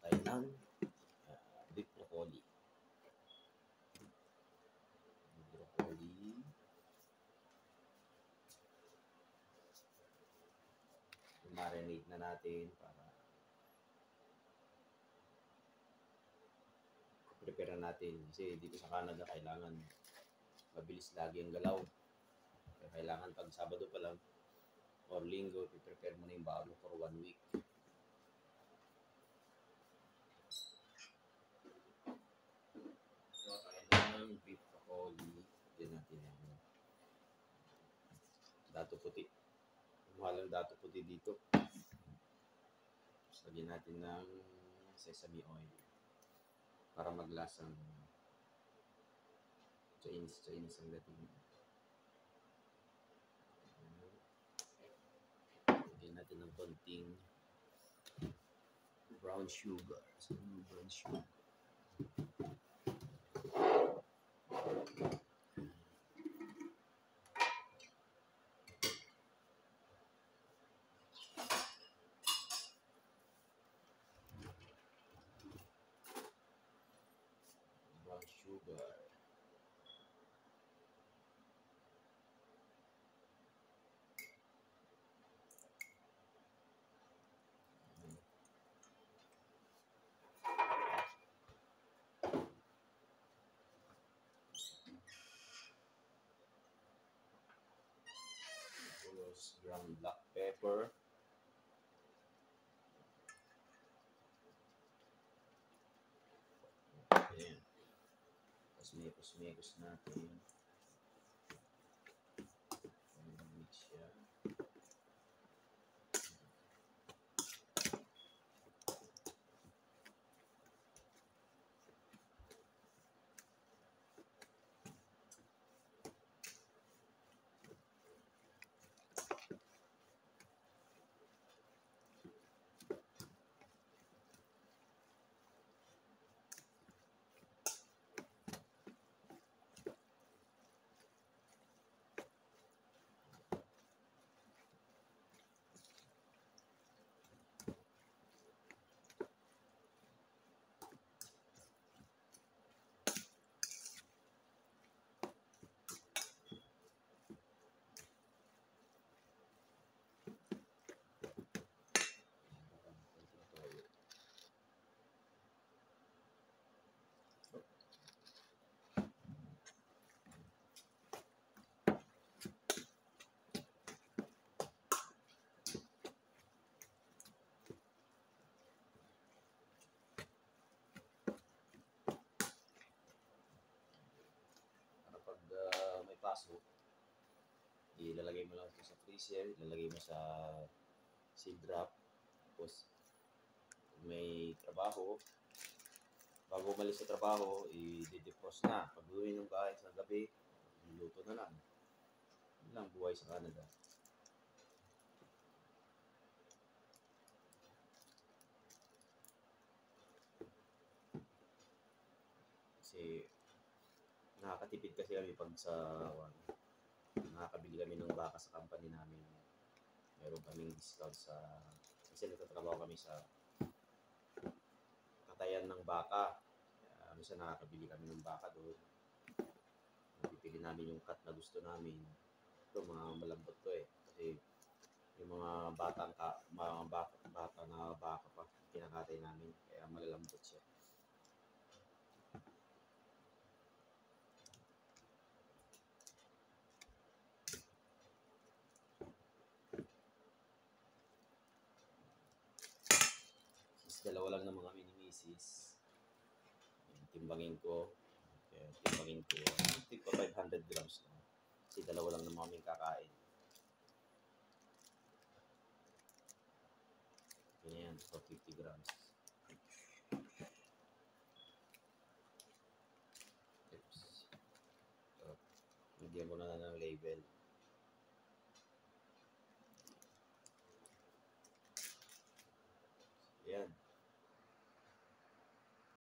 tayo ng beef broccoli. I-marinate na natin para prepare natin. Kasi dito sa Canada, kailangan mabilis lagi ang galaw. Kaya kailangan pag Sabado pa lang or Linggo, i-prepare mo na yung bago for 1 week. So, tayo ng beef broccoli. Diyan natin yung dato puti. Mahalang dato puti dito. So, lagyan natin ng sesame oil para maglasang Chinese ang dating. Lagyan natin ng konting brown sugar. So, brown sugar. Sugar. Tapos ground black pepper. Ayan. Pasmekos natin. Mix siya. May pasok, ilalagay mo lang ito sa freezer, ilalagay mo sa seal wrap. Tapos may trabaho, bago umalis sa trabaho, i-defrost na. Pag uwi ng bahay sa gabi, luto na lang. Yun lang buhay sa Canada. Kasi nakakatipid kasi kami pag sa nakakabili kami ng baka sa company namin. Meron kaming discount sa kasi nagtatrabaho kami sa katayan ng baka. Minsan nakakabili kami ng baka doon. Pipili namin yung cut na gusto namin. Ito mga malambot to eh. Kasi yung mga bata na baka pa kinakatay namin. Kaya malalambot siya. Dalawa lang naman kami ni Mrs. Timbangin ko. Tigpa 500 grams lang. Kasi dalawa lang naman kami kakain. Ganyan, 50 grams. Oops. So, bigyan ko na ng label.